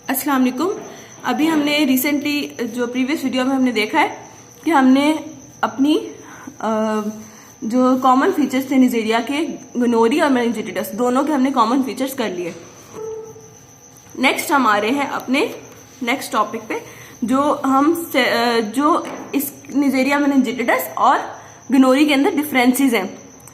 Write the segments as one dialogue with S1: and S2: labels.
S1: अस्सलाम वालेकुम। अभी हमने रिसेंटली जो प्रीवियस वीडियो में हमने देखा है कि हमने अपनी जो कॉमन फीचर्स थे निजेरिया के, गोनोरिया और मेनिंजाइटिस दोनों के हमने कॉमन फीचर्स कर लिए। नेक्स्ट हम आ रहे हैं अपने नेक्स्ट टॉपिक पे, जो इस निजेरिया मेनिंजाइटिस और गोनोरिया के अंदर डिफरेंसेस हैं।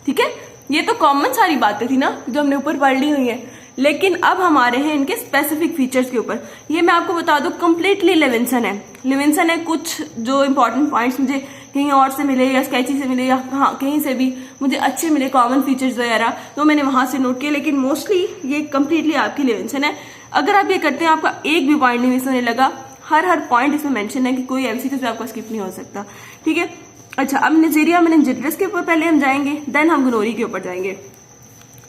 S1: ठीक है, ये तो कॉमन सारी बातें थी ना जो हमने ऊपर पढ़ ली हुई है, लेकिन अब हम आ रहे हैं इनके स्पेसिफिक फीचर्स के ऊपर। ये मैं आपको बता दूं कम्प्लीटली लेविंसन है। कुछ जो इंपॉर्टेंट पॉइंट्स मुझे कहीं और से मिले या स्केची से मिले या कहीं से भी मुझे अच्छे मिले कॉमन फीचर्स वगैरह, तो मैंने वहां से नोट किया, लेकिन मोस्टली ये कम्प्लीटली आपकी लेविंसन है। अगर आप ये करते हैं आपका एक भी पॉइंट नहीं मिस होने लगा, हर पॉइंट इसमें मेंशन है कि कोई एमसीक्यू से आपका स्किप नहीं हो सकता। ठीक है, अच्छा अब निजेरिया मेनिंजाइटिस के ऊपर पहले हम जाएंगे, देन हम गोनोरिया के ऊपर जाएंगे।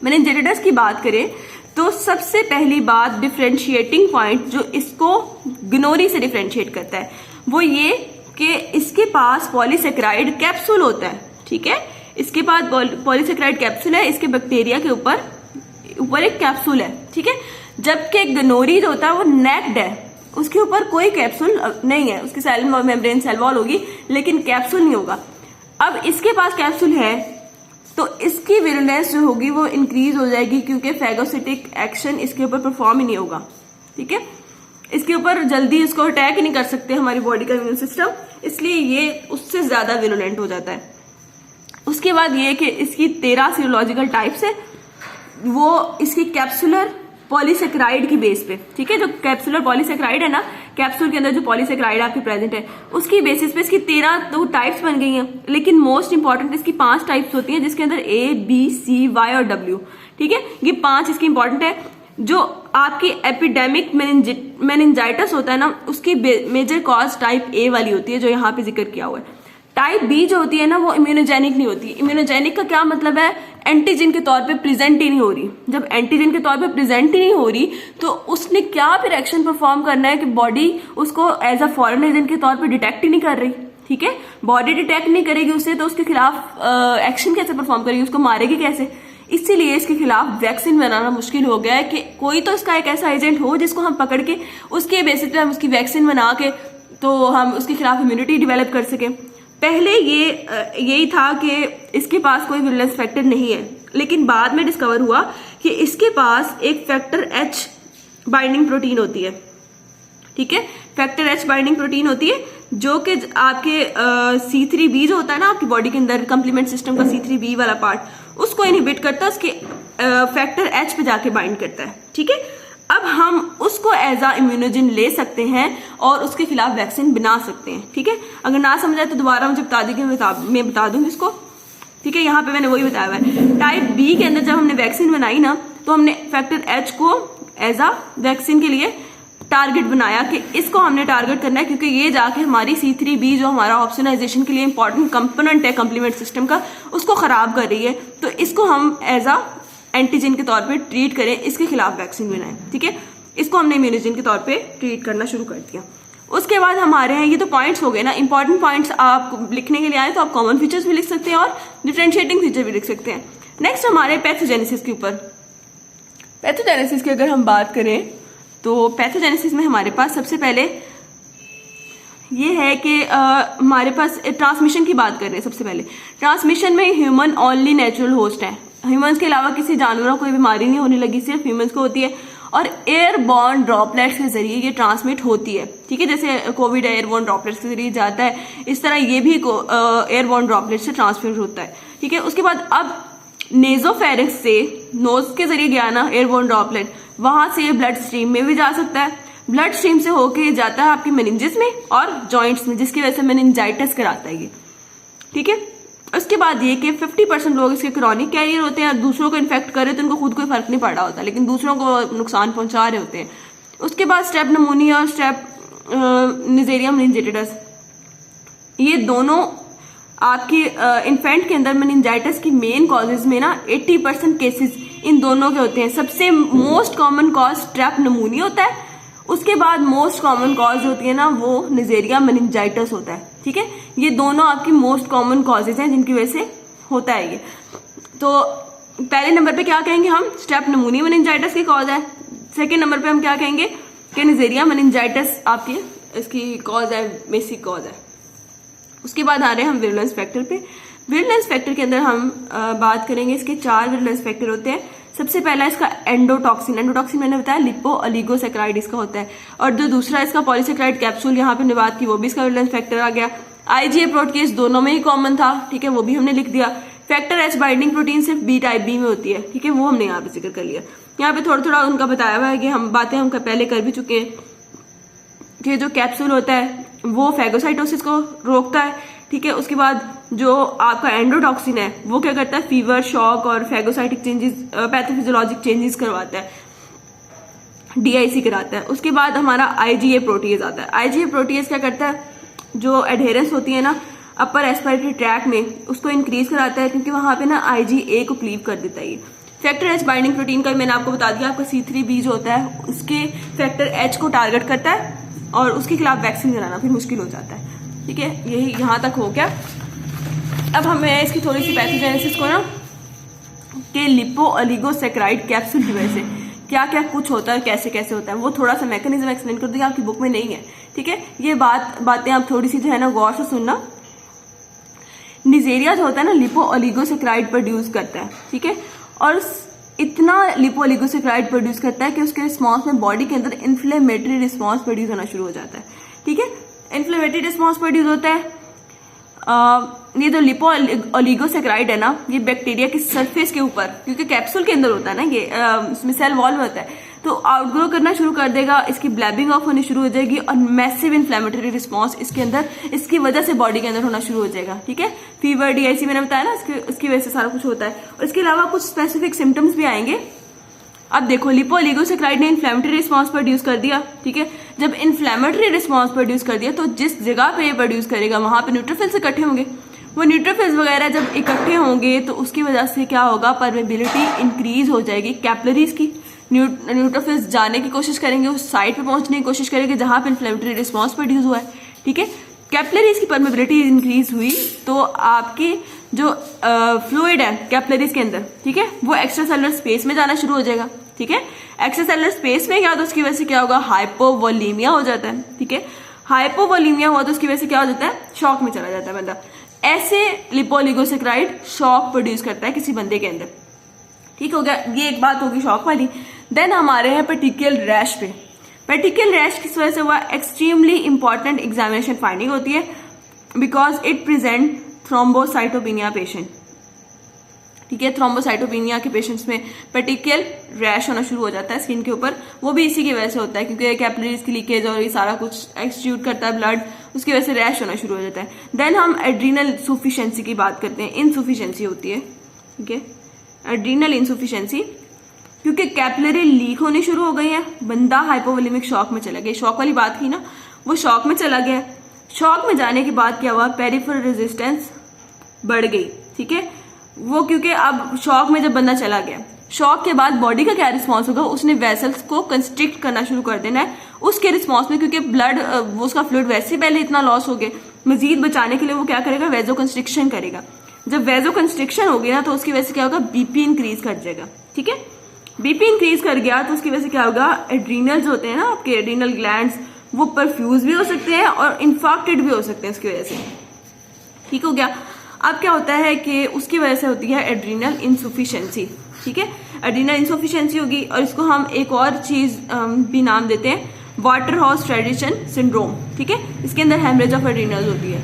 S1: मेनिंजाइटिस की बात करें तो सबसे पहली बात डिफरेंशिएटिंग पॉइंट जो इसको गोनोरिया से डिफरेंशिएट करता है वो ये कि इसके पास पॉलीसेकेराइड कैप्सूल होता है। ठीक है, इसके पास पॉलीसेकेराइड कैप्सूल है, इसके बैक्टीरिया के ऊपर एक कैप्सूल है। ठीक है, जबकि गोनोरिया जो होता है वो नेक्ड है, उसके ऊपर कोई कैप्सूल नहीं है, उसकी सेल मेम्ब्रेन सेल वॉल होगी लेकिन कैप्सूल नहीं होगा। अब इसके पास कैप्सूल है तो इसकी विरुलेंस जो होगी वो इंक्रीज हो जाएगी, क्योंकि फैगोसिटिक एक्शन इसके ऊपर परफॉर्म ही नहीं होगा। ठीक है, इसके ऊपर जल्दी इसको अटैक ही नहीं कर सकते हमारी बॉडी का इम्यून सिस्टम, इसलिए ये उससे ज्यादा विरुलेंट हो जाता है। उसके बाद ये कि इसकी 13 सीरोलॉजिकल टाइप्स है, वो इसकी कैप्सुलर पॉलीसेकेराइड की बेस पे। ठीक है, जो कैप्सुलर पॉलीसेकेराइड है ना, कैप्सूल के अंदर जो पॉलीसेकेराइड आपकी प्रेजेंट है उसकी बेसिस पे इसकी 13 तो टाइप्स बन गई हैं, लेकिन मोस्ट इंपॉर्टेंट इसकी 5 टाइप्स होती हैं जिसके अंदर A, B, C, Y और W। ठीक है, ये 5 इसकी इंपॉर्टेंट है। जो आपकी एपिडेमिक मेनिंजाइटिस होता है ना, उसकी मेजर कॉज टाइप A वाली होती है जो यहाँ पे जिक्र किया हुआ है। टाइप बी जो होती है ना वो इम्यूनोजेनिक नहीं होती। इम्यूनोजेनिक का क्या मतलब है, एंटीजन के तौर पे प्रेजेंट ही नहीं हो रही। जब एंटीजन के तौर पे प्रेजेंट ही नहीं हो रही तो उसने क्या फिर एक्शन परफॉर्म करना है कि बॉडी उसको एज अ फॉरेन एजेंट के तौर पे डिटेक्ट ही नहीं कर रही। ठीक है, बॉडी डिटेक्ट नहीं करेगी उसे तो उसके खिलाफ एक्शन कैसे परफॉर्म करेगी, उसको मारेगी कैसे। इसीलिए इसके खिलाफ वैक्सीन बनाना मुश्किल हो गया है कि कोई तो इसका एक ऐसा एजेंट हो जिसको हम पकड़ के उसके बेसिस पे हम उसकी वैक्सीन बना के तो हम उसके खिलाफ इम्यूनिटी डेवलप कर सके। पहले यही था कि इसके पास कोई विरुलेंस फैक्टर नहीं है, लेकिन बाद में डिस्कवर हुआ कि इसके पास एक फैक्टर H बाइंडिंग प्रोटीन होती है। ठीक है, फैक्टर H बाइंडिंग प्रोटीन होती है जो कि आपके C3b जो होता है ना आपकी बॉडी के अंदर कंप्लीमेंट सिस्टम का C3b वाला पार्ट, उसको इनहिबिट करता है, उसके फैक्टर H पे जाके बाइंड करता है। ठीक है, अब हम उसको एज अ इम्यूनोजन ले सकते हैं और उसके खिलाफ वैक्सीन बना सकते हैं। ठीक है, अगर ना समझाए तो दोबारा मुझे बता दीजिए, मैं बता दूंगी इसको। ठीक है, यहाँ पे मैंने वही बताया हुआ है। टाइप बी के अंदर जब हमने वैक्सीन बनाई ना तो हमने फैक्टर H को एज अ वैक्सीन के लिए टारगेट बनाया कि इसको हमने टारगेट करना है, क्योंकि ये जाके हमारी C3b जो हमारा ऑप्सोनाइजेशन के लिए इंपॉर्टेंट कंपोनेंट है कम्प्लीमेंट सिस्टम का, उसको खराब कर रही है। तो इसको हम एज अ एंटीजन के तौर पे ट्रीट करें, इसके खिलाफ वैक्सीन बनाएं। ठीक है, इसको हमने इम्यूनोजन के तौर पे ट्रीट करना शुरू कर दिया। उसके बाद हमारे हैं, ये तो पॉइंट्स हो गए ना, इंपॉर्टेंट पॉइंट्स आप लिखने के लिए आए तो आप कॉमन फीचर्स भी लिख सकते हैं और डिफरेंशिएटिंग फीचर भी लिख सकते हैं। नेक्स्ट हमारे पैथोजेनेसिस के ऊपर। पैथोजेनेसिस की अगर हम बात करें तो पैथोजेनेसिस में हमारे पास सबसे पहले ये है कि हमारे पास ट्रांसमिशन की बात कर रहे हैं। सबसे पहले ट्रांसमिशन में ह्यूमन ओनली नेचुरल होस्ट है, ह्यूमंस के अलावा किसी जानवर को कोई बीमारी नहीं होने लगी, सिर्फ ह्यूमंस को होती है और एयरबॉर्न ड्रॉपलेट्स के जरिए ये ट्रांसमिट होती है। ठीक है, जैसे कोविड एयरबॉर्न ड्रॉपलेट्स के जरिए जाता है, इस तरह ये भी एयरबॉर्न ड्रॉपलेट्स से ट्रांसमिट होता है। ठीक है, उसके बाद अब नेजोफेरिक्स से नोज के जरिए गया ना एयरबॉर्न ड्रॉपलेट, वहां से ब्लड स्ट्रीम में भी जा सकता है। ब्लड स्ट्रीम से होके जाता है आपकी मेनिंजेस में और जॉइंट्स में, जिसकी वजह से मेनिंजाइटिस कराता है ये। ठीक है, उसके बाद ये कि 50% लोग इसके क्रॉनिक कैरियर होते हैं और दूसरों को इन्फेक्ट करे तो उनको खुद कोई फर्क नहीं पड़ रहा होता, लेकिन दूसरों को नुकसान पहुंचा रहे होते हैं। उसके बाद स्टेप नमूनिया और स्टेप निजेरिया मेनिंजाइटिस, ये दोनों आपकी इन्फेंट के अंदर मेनिंजाइटिस की मेन कॉजेज में ना 80% केसेस इन दोनों के होते हैं। सबसे most common cause strep pneumonia होता है, उसके बाद मोस्ट कॉमन कॉज होती है ना वो निजेरिया मेनिंजाइटिस होता है। ठीक है, ये दोनों आपकी मोस्ट कॉमन कॉजेज हैं जिनकी वजह से होता है ये। तो पहले नंबर पे क्या कहेंगे हम, स्ट्रेप नमूनिया मेनिंजाइटिस की कॉज है। सेकेंड नंबर पे हम क्या कहेंगे, कि निजेरिया मेनिंजाइटिस आपकी इसकी कॉज है, बेसिक कॉज है। उसके बाद आ रहे हैं हम विरुलेंस फैक्टर पे। विरुलेंस फैक्टर के अंदर हम बात करेंगे, इसके 4 विरुलेंस फैक्टर होते हैं। सबसे पहला इसका एंडोटॉक्सिन। एंडोटॉक्सिन मैंने बताया लिपो ओलिगोसैकेराइड इसका होता है। और जो दूसरा इसका पॉलीसैकेराइड कैप्सूल यहाँ पे हमने बात की, वो भी इसका विरुलेंस फैक्टर आ गया। आईजीए प्रोटीज दोनों में ही कॉमन था, ठीक है, वो भी हमने लिख दिया। फैक्टर एच बाइंडिंग प्रोटीन सिर्फ बी टाइप बी में होती है, ठीक है, वो हमने यहाँ पे जिक्र कर लिया। यहाँ पे थोड़ा थोड़ा उनका बताया हुआ है कि हम बातें हम पहले कर भी चुके हैं कि जो कैप्सूल होता है वो फैगोसाइटोसिस को रोकता है, ठीक है। उसके बाद जो आपका एंडोटॉक्सिन है वो क्या करता है, फीवर, शॉक और फैगोसाइटिक चेंजेस, पैथोफिजियोलॉजिक चेंजेस करवाता है, डीआईसी कराता है। उसके बाद हमारा आईजीए प्रोटीज आता है। आईजीए प्रोटीज क्या करता है, जो एडहेरेंस होती है ना अपर रेस्पिरेटरी ट्रैक में, उसको इंक्रीज कराता है, क्योंकि वहां पे ना आईजीए को क्लीव कर देता है ये। फैक्टर एच बाइंडिंग प्रोटीन का मैंने आपको बता दिया, आपका C3b जो होता है उसके फैक्टर एच को टारगेट करता है और उसके खिलाफ वैक्सीन कराना फिर मुश्किल हो जाता है, ठीक है। यही यहाँ तक हो गया। अब हमें इसकी थोड़ी सी पैथोजेनेसिस को ना कि लिपो ओलिगोसैकेराइड कैप्सूल की वजह से क्या क्या कुछ होता है, कैसे कैसे होता है, वो थोड़ा सा मैकेनिज्म एक्सप्लेन कर दूंगी, आपकी बुक में नहीं है, ठीक है। ये बातें आप थोड़ी सी जो है ना गौर से सुनना। निजेरिया जो होता है ना लिपो ओलिगोसैकेराइड प्रोड्यूस करता है, ठीक है, और इतना लिपो ओलिगोसैकेराइड प्रोड्यूस करता है कि उसके रिस्पॉन्स में बॉडी के अंदर इन्फ्लेमेटरी रिस्पॉन्स प्रोड्यूस होना शुरू हो जाता है, ठीक है। इन्फ्लेमेटरी रिस्पॉन्स प्रोड्यूस होता है। ये जो लिपो ओलिगोसैकेराइड है ना, ये बैक्टीरिया की सरफेस के ऊपर, क्योंकि कैप्सूल के अंदर होता है ना ये, इसमें सेल वॉल में होता है, तो आउटग्रो करना शुरू कर देगा, इसकी ब्लैबिंग ऑफ होनी शुरू हो जाएगी और मैसिव इन्फ्लेमेटरी रिस्पॉन्स इसके अंदर इसकी वजह से बॉडी के अंदर होना शुरू हो जाएगा, ठीक है। फीवर, डीआईसी मैंने बताया ना, इसकी वजह से सारा कुछ होता है। और इसके अलावा कुछ स्पेसिफिक सिम्टम्स भी आएंगे। अब देखो लिपो ओलिगोसैकेराइड ने इन्फ्लेमेटरी रिस्पॉन्स प्रोड्यूस कर दिया, ठीक है। जब इन्फ्लेमेटरी रिस्पॉन्स प्रोड्यूस कर दिया तो जिस जगह पे ये प्रोड्यूस करेगा वहां पे न्यूट्रोफिल्स इकट्ठे होंगे। वो न्यूट्रोफिल्स वगैरह जब इकट्ठे होंगे तो उसकी वजह से क्या होगा, परमेबिलिटी इंक्रीज हो जाएगी कैपिलरीज की। न्यूट्रोफिल्स जाने की कोशिश करेंगे, उस साइड पे पहुंचने की कोशिश करेंगे जहां पे इन्फ्लेमेटरी रिस्पॉन्स प्रोड्यूस हुआ है, ठीक है। कैपिलरीज की परमेबिलिटी इंक्रीज हुई तो आपकी जो फ्लूइड है कैपिलरीज के अंदर, ठीक है, वो एक्स्ट्रा सेलुलर स्पेस में जाना शुरू हो जाएगा, ठीक है। एक्स्ट्रा सेलुलर स्पेस में क्या, तो उसकी वजह से क्या होगा, हाइपोवोलीमिया हो जाता है, ठीक है। हाइपोवोलीमिया हुआ तो उसकी वजह से क्या हो जाता है, शॉक में चला जाता है बंदा। ऐसे लिपो ओलिगोसैकेराइड शॉक प्रोड्यूस करता है किसी बंदे के अंदर, ठीक हो गया। ये एक बात होगी शॉक वाली। देन हमारे हैं पेटिकल रैश पे। पेटिकल रैश किस वजह से हुआ, एक्सट्रीमली इंपॉर्टेंट एग्जामिनेशन फाइंडिंग होती है, because it present thrombocytopenia patient, ठीक है। थ्रोम्बोसाइटोपिनिया के पेशेंट्स में पेटिकल रैश होना शुरू हो जाता है स्किन के ऊपर, वो भी इसी की वजह से होता है, क्योंकि कैपिलरीज की लीकेज और ये सारा कुछ एक्सट्यूट करता है ब्लड, उसकी वजह से रैश होना शुरू हो जाता है। देन हम एड्रीनल इनसफिशिएंसी की बात करते हैं, इनसफिशिएंसी होती है, ठीक है, एड्रीनल इनसफिशिएंसी, क्योंकि कैपिलरी लीक होनी शुरू हो गई है, बंदा हाइपोवोलेमिक शॉक में चला गया। शॉक वाली बात की ना, वो शॉक में चला गया। शॉक में जाने के बाद क्या हुआ, पेरिफेरल रेजिस्टेंस बढ़ गई, ठीक है। वो क्योंकि अब शॉक में जब बंदा चला गया, शॉक के बाद बॉडी का क्या रिस्पॉन्स होगा, उसने वेसल्स को कंस्ट्रिक्ट करना शुरू कर देना है उसके रिस्पॉन्स में, क्योंकि ब्लड उसका फ्लूइड वैसे पहले इतना लॉस हो गया, मजीद बचाने के लिए वो क्या करेगा, वेजो कंस्ट्रिक्शन करेगा। जब वेजो कंस्ट्रिक्शन हो गया ना तो उसकी वजह से क्या होगा, बीपी इंक्रीज कर जाएगा, ठीक है। बीपी इंक्रीज कर गया तो उसकी वजह से क्या होगा, एड्रीनल्स होते हैं ना आपके एड्रीनल ग्लैंड्स, वो परफ्यूज भी हो सकते हैं और इन्फाक्टेड भी हो सकते हैं उसकी वजह से, ठीक हो गया। अब क्या होता है कि उसकी वजह से होती है एड्रीनल इनसफिशिएंसी, ठीक है। एड्रीनल इनसफिशिएंसी होगी और इसको हम एक और चीज भी नाम देते हैं, वाटर हाउस फ्रेडिशन सिंड्रोम, ठीक है। इसके अंदर हेमरेज ऑफ एड्रीनल्स होती है।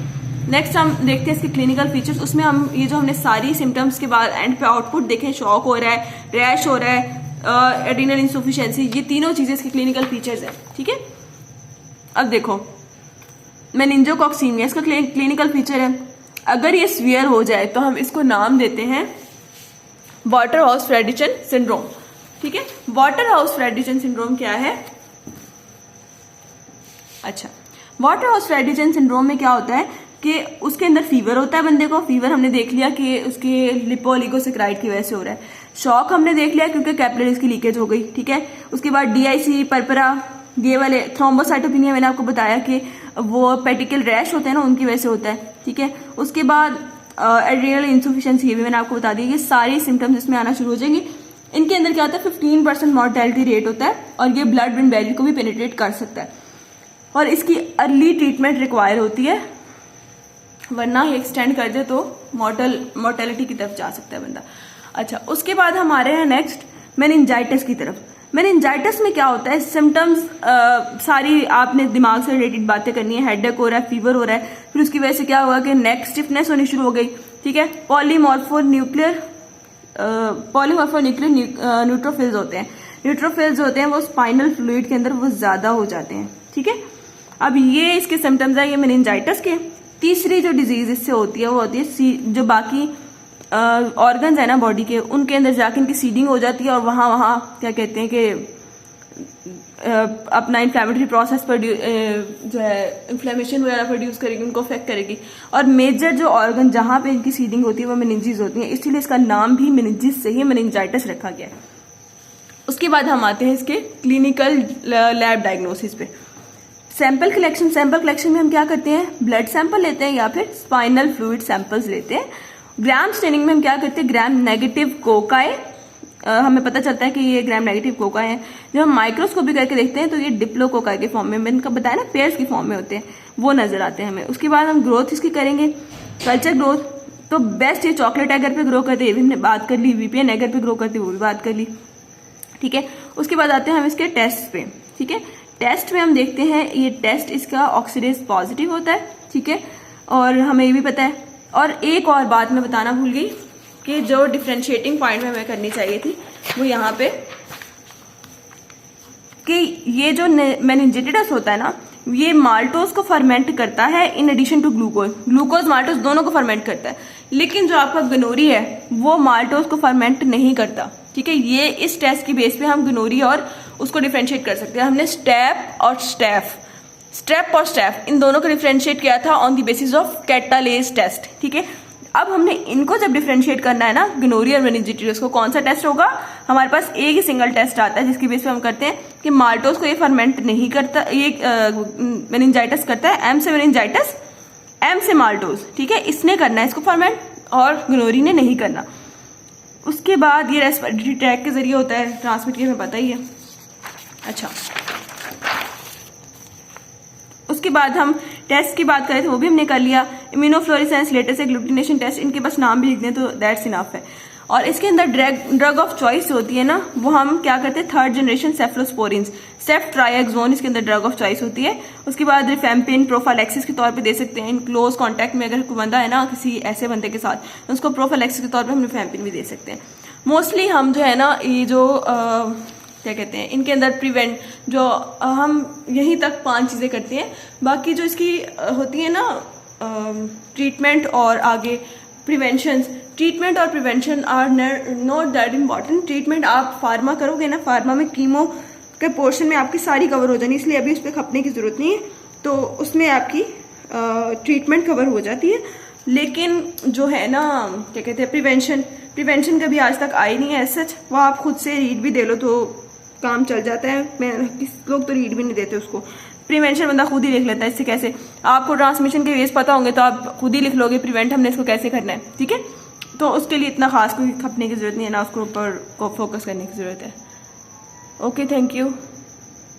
S1: नेक्स्ट हम देखते हैं इसके क्लिनिकल फीचर्स। उसमें हम ये जो हमने सारी सिम्टम्स के बाद एंड पे आउटपुट देखे, शॉक हो रहा है, रैश हो रहा है, एड्रीनल इनसफिशिएंसी, ये तीनों चीजें इसके क्लिनिकल फीचर्स है, ठीक है। अब देखो मेनिंजोकॉक्सीमिया इसका क्लिनिकल फीचर है। अगर ये स्वीयर हो जाए तो हम इसको नाम देते हैं वाटर हाउस फ्रेडिशन सिंड्रोम, ठीक है। वाटर हाउस फ्रेडिशन सिंड्रोम क्या है, अच्छा, वाटर हाउस फ्रेडिशन सिंड्रोम में क्या होता है कि उसके अंदर फीवर होता है बंदे को। फीवर हमने देख लिया कि उसके लिपो ओलिगोसैकेराइड की वजह से हो रहा है। शॉक हमने देख लिया क्योंकि कैपिलरीज की लीकेज हो गई, ठीक है। उसके बाद डीआईसी, परपरा, ये वाले थ्रोम्बोसाइटोपिनिया मैंने आपको बताया कि वो पेटिकल रैश होते हैं ना, उनकी वजह से होता है, ठीक है। उसके बाद एड्रीनल इनसफिशिएंसी, ये भी मैंने आपको बता दी। ये सारी सिम्टम्स इसमें आना शुरू हो जाएंगे। इनके अंदर क्या होता है 15% मॉर्टेलिटी रेट होता है और ये ब्लड ब्रेन बैरियर को भी पेनिट्रेट कर सकता है और इसकी अर्ली ट्रीटमेंट रिक्वायर होती है, वरना ये एक्सटेंड कर दे तो मॉर्टेलिटी की तरफ जा सकता है बंदा। अच्छा, उसके बाद हम आ रहे हैं नेक्स्ट मेनिंजाइटिस की तरफ। मेनिंजाइटिस में क्या होता है, सिम्टम्स सारी आपने दिमाग से रिलेटेड बातें करनी है। हेडेक हो रहा है, फीवर हो रहा है, फिर उसकी वजह से क्या हुआ कि नेक स्टिफनेस होनी शुरू हो गई, ठीक है। पॉलीमॉर्फोन्यूक्लियर न्यूट्रोफिल्स होते हैं, न्यूट्रोफिल्स होते हैं वो स्पाइनल फ्लूइड के अंदर वो ज्यादा हो जाते हैं, ठीक है। अब ये इसके सिम्टम्स है ये मेनिंजाइटिस के। तीसरी जो डिजीज इससे होती है वो होती है जो बाकी ऑर्गन्स है ना बॉडी के, उनके अंदर जाके इनकी सीडिंग हो जाती है और वहां क्या कहते हैं कि अपना इन्फ्लेमेटरी प्रोसेस जो है इन्फ्लेमेशन वगैरह प्रोड्यूस करेगी, उनको अफेक्ट करेगी। और मेजर जो ऑर्गन जहां पे इनकी सीडिंग होती है वो मेनिंजेस होती है, इसीलिए इसका नाम भी मेनिंजेस से ही मेनिंजाइटिस रखा गया है। उसके बाद हम आते हैं इसके क्लिनिकल लैब डायग्नोसिस पे। सैंपल कलेक्शन में हम क्या करते हैं, ब्लड सैंपल लेते हैं या फिर स्पाइनल फ्लूइड सैंपल्स लेते हैं। ग्राम स्टेनिंग में हम क्या करते हैं, ग्राम नेगेटिव कोकाए हमें पता चलता है कि ये ग्राम नेगेटिव कोकाए हैं। जब हम माइक्रोस्कोपी करके देखते हैं तो ये डिप्लोकोकाए के फॉर्म में, मैंने इनका बताया ना पेयर्स की फॉर्म में होते हैं, वो नजर आते हैं हमें। उसके बाद हम ग्रोथ इसकी करेंगे, कल्चर ग्रोथ तो बेस्ट ये चॉकलेट एगर पे ग्रो करते हैं, ये भी हमने बात कर ली। वीपीएन एगर पे ग्रो करते हैं, वो भी बात कर ली, ठीक है। उसके बाद आते हैं हम इसके टेस्ट पे, ठीक है। टेस्ट में हम देखते हैं ये टेस्ट इसका ऑक्सीडेज पॉजिटिव होता है, ठीक है, और हमें ये भी पता है। और एक और बात मैं बताना भूल गई कि जो डिफरेंशिएटिंग पॉइंट में हमें करनी चाहिए थी वो यहाँ पे कि ये जो मेनिंजाइटिस होता है ना, ये माल्टोज को फर्मेंट करता है in addition to glucose maltose दोनों को फर्मेंट करता है, लेकिन जो आपका गनोरी है वो माल्टोज को फर्मेंट नहीं करता, ठीक है। ये इस टेस्ट की बेस पे हम गनोरी और उसको डिफरेंशिएट कर सकते हैं। हमने स्टेप और स्टेफ इन दोनों को डिफरेंशिएट किया था on the basis of catalase test, ठीक है। अब हमने इनको जब डिफरेंशिएट करना है ना, गनोरी और मेनिंजाइटिस को, कौन सा टेस्ट होगा, हमारे पास एक ही सिंगल टेस्ट आता है जिसकी बेस पे हम करते हैं कि माल्टोज को ये फर्मेंट नहीं करता, ये मेनिंजाइटिस करता है। एम से मेनिंजाइटिस, एम से माल्टोज, ठीक है, इसने करना है इसको फर्मेंट और गनोरी ने नहीं करना। उसके बाद ये रेस्पिरेटरी ट्रैक के जरिए होता है ट्रांसमिट, ये हमें पता ही है। अच्छा, उसके बाद हम टेस्ट की बात करें तो वो भी हमने कर लिया। इम्यूनोफ्लोरेसेंस, लेटेस्ट ग्लूटिनेशन टेस्ट, इनके बस नाम भी लिख दें तो दैट्स इनफ है। और इसके अंदर ड्रग ऑफ चॉइस होती है ना, वो हम क्या करते हैं, 3rd जनरेशन सेफ्लोस्पोरिन्स, सेफ्ट्राइएक्सोन इसके अंदर ड्रग ऑफ चॉइस होती है। उसके बाद रिफेम्पिन प्रोफाइलैक्सिस के तौर पे दे सकते हैं। इन क्लोज कांटेक्ट में अगर कोई बंदा है ना किसी ऐसे बंदे के साथ, तो उसको प्रोफाइलैक्सिस के तौर पे हम रिफेम्पिन भी दे सकते हैं। मोस्टली हम जो है ना ये जो क्या कहते हैं, इनके अंदर प्रिवेंट जो हम यहीं तक 5 चीजें करते हैं। बाकी जो इसकी होती है ना ट्रीटमेंट और आगे प्रिवेंशन, ट्रीटमेंट और prevention are not that important. Treatment आप फार्मा करोगे ना, फार्मा में कीमो के पोर्शन में आपकी सारी कवर हो जानी, इसलिए अभी उस पर खपने की जरूरत नहीं है, तो उसमें आपकी ट्रीटमेंट कवर हो जाती है। लेकिन जो है ना क्या कहते हैं, प्रिवेंशन कभी आज तक आई नहीं है सच, वो आप खुद से रीड भी दे लो तो काम चल जाता है। लोग तो रीड भी नहीं देते उसको, प्रिवेंशन बंदा खुद ही लिख लेता है। इससे कैसे आपको ट्रांसमिशन के वेज पता होंगे तो आप खुद ही लिख लोगे प्रिवेंट हमने इसको कैसे करना है, ठीक है। तो उसके लिए इतना खास कोई खपने की जरूरत नहीं है ना, उसको ऊपर को फोकस करने की जरूरत है। Okay, thank you.